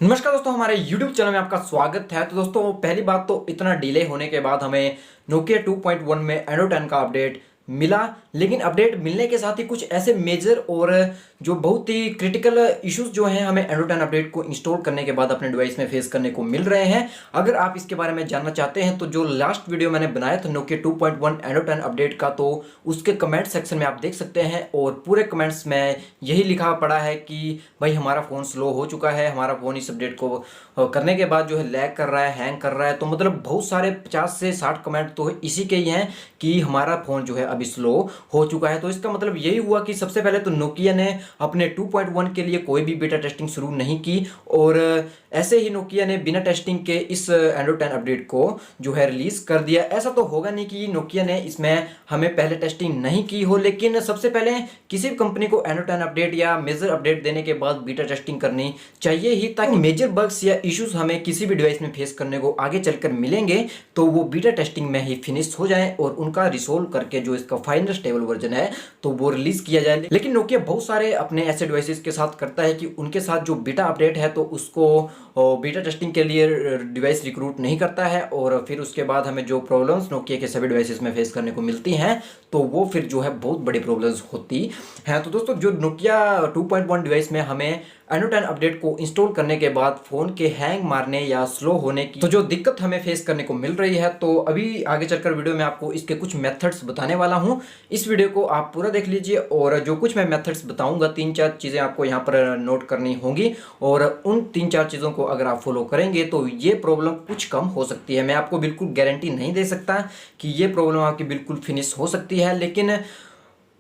नमस्कार दोस्तों, हमारे YouTube चैनल में आपका स्वागत है। तो दोस्तों, पहली बात तो इतना डिले होने के बाद हमें नोकिया 2.1 में एंड्रॉइड 10 का अपडेट मिला, लेकिन अपडेट मिलने के साथ ही कुछ ऐसे मेजर और जो बहुत ही क्रिटिकल इश्यूज जो हैं हमें एंड्रॉइड 10 अपडेट को इंस्टॉल करने के बाद अपने डिवाइस में फेस करने को मिल रहे हैं। अगर आप इसके बारे में जानना चाहते हैं तो जो लास्ट वीडियो मैंने बनाया था नोकिया 2.1 एंड्रॉइड 10 अपडेट का, तो उसके कमेंट सेक्शन में आप देख सकते हैं और पूरे कमेंट्स में यही लिखा पड़ा है कि भाई हमारा फ़ोन स्लो हो चुका है, हमारा फ़ोन इस अपडेट को करने के बाद जो है लैग कर रहा है, हैंग कर रहा है। तो मतलब बहुत सारे 50 से 60 कमेंट तो इसी के ही हैं कि हमारा फ़ोन जो है अभी स्लो हो चुका है। तो इसका मतलब यही हुआ कि सबसे पहले तो नोकिया ने अपने 2.1 के लिए कोई भी बीटा टेस्टिंग शुरू नहीं की, और ऐसे ही नोकिया ने बिना टेस्टिंग के इस एंड्रॉइड 10 अपडेट को जो है रिलीज कर दिया। ऐसा तो होगा नहीं कि नोकिया ने इसमें हमें पहले टेस्टिंग नहीं की हो, लेकिन सबसे पहले किसी भी कंपनी को एंड्रॉइड 10 अपडेट या मेजर अपडेट देने के बाद बीटा टेस्टिंग करनी चाहिए ही, ताकि मेजर बग्स या इश्यूज हमें किसी भी डिवाइस में फेस करने को आगे चलकर मिलेंगे तो वो बीटा टेस्टिंग में ही फिनिश हो जाए और उनका रिसोल्व करके जो इसका फाइनल स्टेबल वर्जन है तो वो रिलीज किया जाए। लेकिन नोकिया बहुत सारे अपने ऐसे डिवाइसेस के साथ करता है कि उनके साथ जो बीटा अपडेट है तो उसको बीटा टेस्टिंग के लिए डिवाइस रिक्रूट नहीं करता है, और फिर उसके बाद हमें जो प्रॉब्लम्स नोकिया के सभी डिवाइसेस में फेस करने को मिलती हैं तो वो फिर जो है बहुत बड़ी प्रॉब्लम्स होती हैं। तो दोस्तों, जो नोकिया 2.1 डिवाइस में हमें एंड्रॉइड 10 अपडेट को इंस्टॉल करने के बाद फ़ोन के हैंग मारने या स्लो होने की तो जो दिक्कत हमें फेस करने को मिल रही है, तो अभी आगे चलकर वीडियो में आपको इसके कुछ मेथड्स बताने वाला हूं। इस वीडियो को आप पूरा देख लीजिए, और जो कुछ मैं मेथड्स बताऊंगा 3-4 चीज़ें आपको यहां पर नोट करनी होंगी, और उन 3-4 चीज़ों को अगर आप फॉलो करेंगे तो ये प्रॉब्लम कुछ कम हो सकती है। मैं आपको बिल्कुल गारंटी नहीं दे सकता कि ये प्रॉब्लम आपकी बिल्कुल फिनिश हो सकती है, लेकिन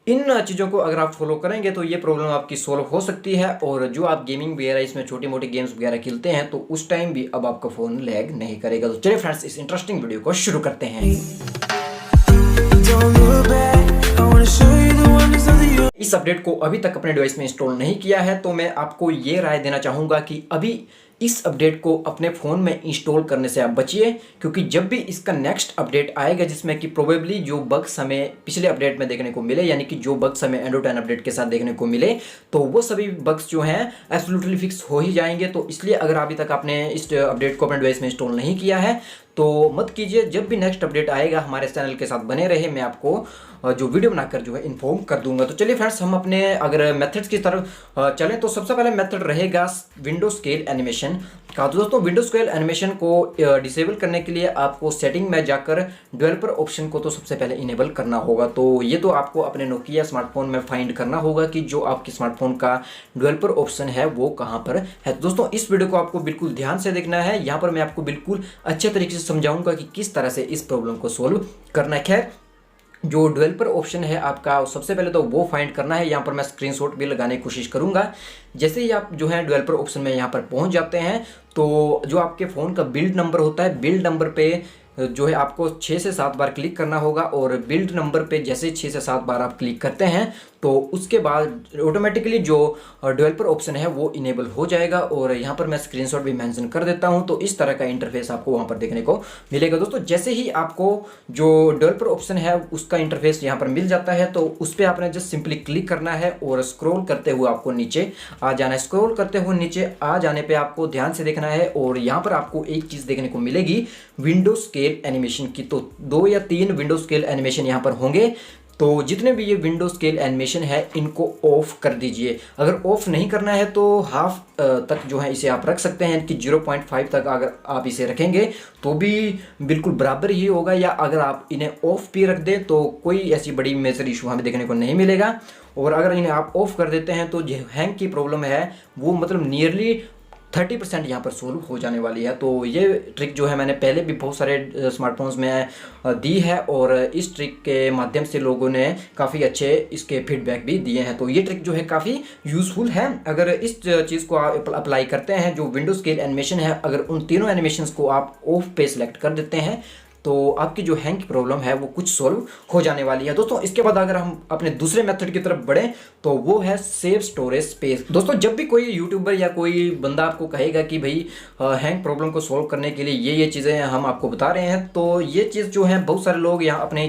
इन चीज़ों को अगर आप फॉलो करेंगे तो ये प्रॉब्लम आपकी सॉल्व हो सकती है। और जो आप गेमिंग वगैरह इसमें छोटी मोटी गेम्स वगैरह खेलते हैं तो उस टाइम भी अब आपका फ़ोन लैग नहीं करेगा। तो चलिए फ्रेंड्स, इस इंटरेस्टिंग वीडियो को शुरू करते हैं। इस अपडेट को अभी तक अपने डिवाइस में इंस्टॉल नहीं किया है तो मैं आपको ये राय देना चाहूँगा कि अभी इस अपडेट को अपने फ़ोन में इंस्टॉल करने से आप बचिए, क्योंकि जब भी इसका नेक्स्ट अपडेट आएगा जिसमें कि प्रोबेबली जो बग्स हमें पिछले अपडेट में देखने को मिले, यानी कि जो बग्स हमें एंड्रॉइड 10 अपडेट के साथ देखने को मिले, तो वो सभी बग्स जो हैं एब्सोल्युटली फिक्स हो ही जाएंगे। तो इसलिए अगर अभी तक आपने इस अपडेट को अपने डिवाइस में इंस्टॉल नहीं किया है तो मत कीजिए। जब भी नेक्स्ट अपडेट आएगा हमारे चैनल के साथ बने रहे, मैं आपको जो वीडियो बनाकर जो है इन्फॉर्म कर दूंगा। तो चलिए फ्रेंड्स, हम अपने अगर मेथड्स की तरफ चलें तो सबसे पहले मेथड रहेगा विंडो स्केल एनिमेशन का। तो दोस्तों, विंडो स्केल एनिमेशन को डिसेबल करने के लिए आपको सेटिंग में जाकर डेवलपर ऑप्शन को तो सबसे पहले इनेबल करना होगा। तो ये तो आपको अपने नोकिया स्मार्टफोन में फाइंड करना होगा कि जो आपके स्मार्टफोन का डेवलपर ऑप्शन है वो कहाँ पर है। तो दोस्तों, इस वीडियो को आपको बिल्कुल ध्यान से देखना है। यहाँ पर मैं आपको बिल्कुल अच्छे तरीके से समझाऊंगा कि किस तरह से इस प्रॉब्लम को सोल्व करना है। खैर, जो डेवलपर ऑप्शन है आपका, सबसे पहले तो वो फाइंड करना है। यहाँ पर मैं स्क्रीनशॉट भी लगाने की कोशिश करूँगा। जैसे ही आप जो है डेवलपर ऑप्शन में यहाँ पर पहुँच जाते हैं तो जो आपके फ़ोन का बिल्ड नंबर होता है, बिल्ड नंबर पे जो है आपको 6 से 7 बार क्लिक करना होगा, और बिल्ड नंबर पे जैसे 6 से 7 बार आप क्लिक करते हैं तो उसके बाद ऑटोमेटिकली जो डेवलपर ऑप्शन है वो इनेबल हो जाएगा। और यहाँ पर मैं स्क्रीनशॉट भी मेंशन कर देता हूँ। तो इस तरह का इंटरफेस आपको वहाँ पर देखने को मिलेगा। दोस्तों, जैसे ही आपको जो डेवलपर ऑप्शन है उसका इंटरफेस यहाँ पर मिल जाता है तो उस पर आपने जस्ट सिंपली क्लिक करना है और स्क्रॉल करते हुए आपको नीचे आ जाना है। स्क्रॉल करते हुए नीचे आ जाने पर आपको ध्यान से देखना है, और यहाँ पर आपको एक चीज़ देखने को मिलेगी विंडो स्केल एनिमेशन की। तो 2 या 3 विंडो स्केल एनिमेशन यहाँ पर होंगे। तो जितने भी ये विंडो स्केल एनिमेशन है इनको ऑफ कर दीजिए। अगर ऑफ नहीं करना है तो हाफ तक जो है इसे आप रख सकते हैं कि 0.5 तक अगर आप इसे रखेंगे तो भी बिल्कुल बराबर ही होगा, या अगर आप इन्हें ऑफ भी रख दें तो कोई ऐसी बड़ी मेजर इशू हमें देखने को नहीं मिलेगा। और अगर इन्हें आप ऑफ कर देते हैं तो जो हैंग की प्रॉब्लम है वो मतलब नियरली 30% यहाँ पर सोल्व हो जाने वाली है। तो ये ट्रिक जो है मैंने पहले भी बहुत सारे स्मार्टफोन्स में दी है, और इस ट्रिक के माध्यम से लोगों ने काफ़ी अच्छे इसके फीडबैक भी दिए हैं। तो ये ट्रिक जो है काफ़ी यूज़फुल है। अगर इस चीज़ को आप अप्लाई करते हैं, जो विंडो स्केल एनिमेशन है, अगर उन तीनों एनिमेशंस को आप ऑफ पे सिलेक्ट कर देते हैं तो आपकी जो हैंग की प्रॉब्लम है वो कुछ सॉल्व हो जाने वाली है। दोस्तों, इसके बाद अगर हम अपने दूसरे मेथड की तरफ बढ़ें तो वो है सेव स्टोरेज स्पेस। दोस्तों, जब भी कोई यूट्यूबर या कोई बंदा आपको कहेगा कि भाई हैंग प्रॉब्लम को सॉल्व करने के लिए ये चीज़ें हम आपको बता रहे हैं, तो ये चीज़ जो है बहुत सारे लोग यहाँ अपने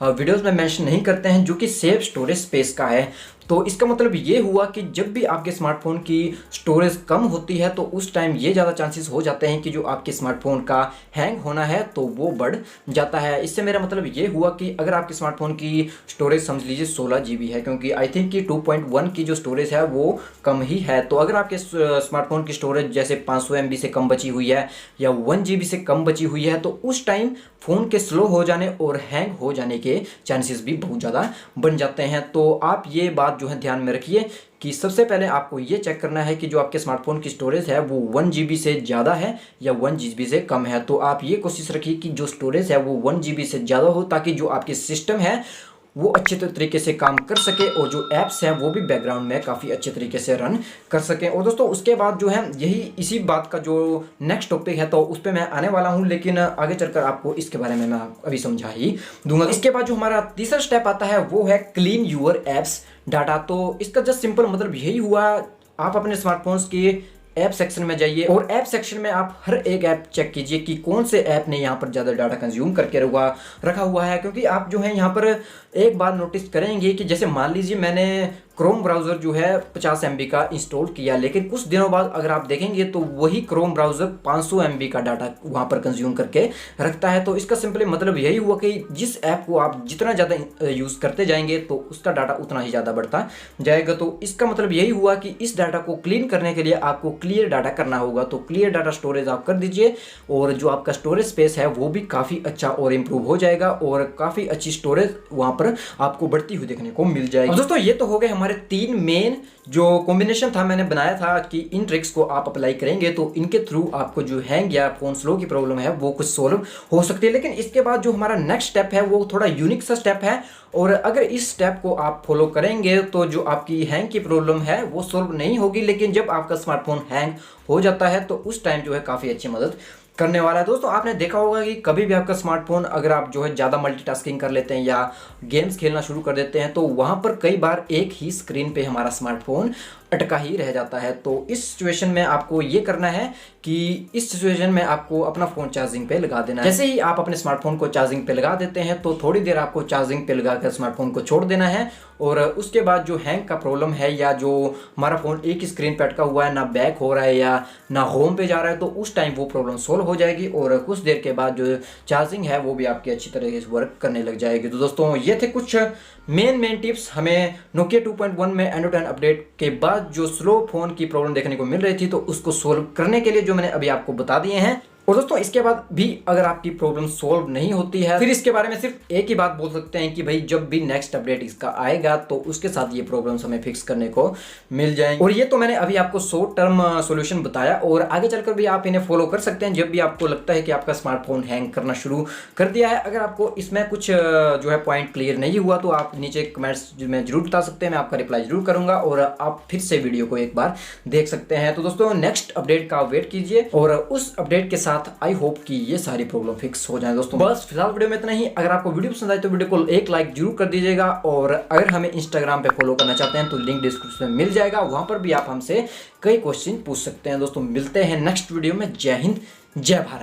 वीडियोस में मेंशन नहीं करते हैं, जो कि सेव स्टोरेज स्पेस का है। तो इसका मतलब ये हुआ कि जब भी आपके स्मार्टफोन की स्टोरेज कम होती है तो उस टाइम ये ज़्यादा चांसेस हो जाते हैं कि जो आपके स्मार्टफोन का हैंग होना है तो वो बढ़ जाता है। इससे मेरा मतलब ये हुआ कि अगर आपके स्मार्टफोन की स्टोरेज समझ लीजिए 16 GB है, क्योंकि आई थिंक कि 2.1 की जो स्टोरेज है वो कम ही है। तो अगर आपके स्मार्टफोन की स्टोरेज जैसे 500 MB से कम बची हुई है या 1 GB से कम बची हुई है तो उस टाइम फ़ोन के स्लो हो जाने और हैंग हो जाने के चांसेस भी बहुत ज़्यादा बन जाते हैं। तो आप ये बात जो है ध्यान में रखिए कि सबसे पहले आपको ये चेक करना है कि जो आपके स्मार्टफोन की स्टोरेज है वो 1 GB से ज़्यादा है या 1 GB से कम है। तो आप ये कोशिश रखिए कि जो स्टोरेज है वो 1 GB से ज़्यादा हो, ताकि जो आपके सिस्टम है वो अच्छे तरीके से काम कर सके और जो ऐप्स हैं वो भी बैकग्राउंड में काफ़ी अच्छे तरीके से रन कर सकें। और दोस्तों उसके बाद जो है यही इसी बात का जो नेक्स्ट टॉपिक है तो उस पर मैं आने वाला हूं, लेकिन आगे चलकर आपको इसके बारे में मैं अभी समझा ही दूंगा। इसके बाद जो हमारा तीसरा स्टेप आता है वो है क्लीन यूर एप्स डाटा। तो इसका जस्ट सिंपल मतलब यही हुआ, आप अपने स्मार्टफोन्स के ऐप सेक्शन में जाइए और ऐप सेक्शन में आप हर एक ऐप चेक कीजिए कि कौन से ऐप ने यहाँ पर ज़्यादा डाटा कंज्यूम करके रखा हुआ है। क्योंकि आप जो है यहाँ पर एक बात नोटिस करेंगे कि जैसे मान लीजिए मैंने क्रोम ब्राउज़र जो है 50 MB का इंस्टॉल किया, लेकिन कुछ दिनों बाद अगर आप देखेंगे तो वही क्रोम ब्राउज़र 500 MB का डाटा वहाँ पर कंज्यूम करके रखता है। तो इसका सिंपली मतलब यही हुआ कि जिस ऐप को आप जितना ज़्यादा यूज़ करते जाएंगे तो उसका डाटा उतना ही ज़्यादा बढ़ता जाएगा। तो इसका मतलब यही हुआ कि इस डाटा को क्लीन करने के लिए आपको क्लियर डाटा करना होगा। तो क्लियर डाटा स्टोरेज आप कर दीजिए और जो आपका स्टोरेज स्पेस है वो भी काफ़ी अच्छा और इम्प्रूव हो जाएगा और काफ़ी अच्छी स्टोरेज वहाँ पर आपको बढ़ती हुई देखने को मिल जाएगी। दोस्तों ये तो हो गए हमारे 3 मेन जो कॉम्बिनेशन था मैंने बनाया था कि इन ट्रिक्स को आप अप्लाई करेंगे तो इनके थ्रू आपको जो हैंग या फोन स्लो की प्रॉब्लम है वो कुछ सोल्व हो सकती है। लेकिन इसके बाद जो हमारा नेक्स्ट स्टेप है वो थोड़ा यूनिक सा स्टेप है और अगर इस स्टेप को आप फॉलो करेंगे तो जो आपकी हैंग की प्रॉब्लम है वो सोल्व नहीं होगी, लेकिन जब आपका स्मार्टफोन हैंग हो जाता है तो उस टाइम जो है काफ़ी अच्छी मदद करने वाला है। दोस्तों आपने देखा होगा कि कभी भी आपका स्मार्टफोन अगर आप जो है ज़्यादा मल्टीटास्किंग कर लेते हैं या गेम्स खेलना शुरू कर देते हैं तो वहाँ पर कई बार एक ही स्क्रीन पे हमारा स्मार्टफोन अटका ही रह जाता है। तो इस सिचुएशन में आपको ये करना है कि इस सिचुएशन में आपको अपना फ़ोन चार्जिंग पे लगा देना है। जैसे ही आप अपने स्मार्टफोन को चार्जिंग पे लगा देते हैं तो थोड़ी देर आपको चार्जिंग पे लगा कर स्मार्टफोन को छोड़ देना है और उसके बाद जो हैंग का प्रॉब्लम है या जो हमारा फ़ोन एक ही स्क्रीन पे अटका हुआ है, ना बैक हो रहा है या ना होम पे जा रहा है, तो उस टाइम वो प्रॉब्लम सोल्व हो जाएगी और कुछ देर के बाद जो चार्जिंग है वो भी आपकी अच्छी तरीके से वर्क करने लग जाएगी। तो दोस्तों ये थे कुछ मेन टिप्स हमें नोकिया 2.1 में एंड्रॉइड 10 अपडेट के बाद जो स्लो फोन की प्रॉब्लम देखने को मिल रही थी तो उसको सोल्व करने के लिए जो मैंने अभी आपको बता दिए हैं। और दोस्तों इसके बाद भी अगर आपकी प्रॉब्लम सोल्व नहीं होती है फिर इसके बारे में सिर्फ एक ही बात बोल सकते हैं कि भाई जब भी नेक्स्ट अपडेट इसका आएगा तो उसके साथ ये प्रॉब्लम्स हमें फिक्स करने को मिल जाएंगे। और ये तो मैंने अभी आपको शॉर्ट टर्म सॉल्यूशन बताया और आगे चलकर भी आप इन्हें फॉलो कर सकते हैं जब भी आपको लगता है कि आपका स्मार्टफोन हैंग करना शुरू कर दिया है। अगर आपको इसमें कुछ जो है पॉइंट क्लियर नहीं हुआ तो आप नीचे कमेंट्स में जरूर बता सकते हैं, मैं आपका रिप्लाई जरूर करूंगा और आप फिर से वीडियो को एक बार देख सकते हैं। तो दोस्तों नेक्स्ट अपडेट का वेट कीजिए और उस अपडेट के साथ आई होप कि ये सारी प्रॉब्लम फिक्स हो जाए। दोस्तों बस फिलहाल वीडियो में इतना ही। अगर आपको वीडियो पसंद आए तो वीडियो को एक लाइक जरूर कर दीजिएगा और अगर हमें इंस्टाग्राम पे फॉलो करना चाहते हैं तो लिंक डिस्क्रिप्शन में मिल जाएगा, वहां पर भी आप हमसे कई क्वेश्चन पूछ सकते हैं। दोस्तों मिलते हैं नेक्स्ट वीडियो में। जय हिंद जय भारत।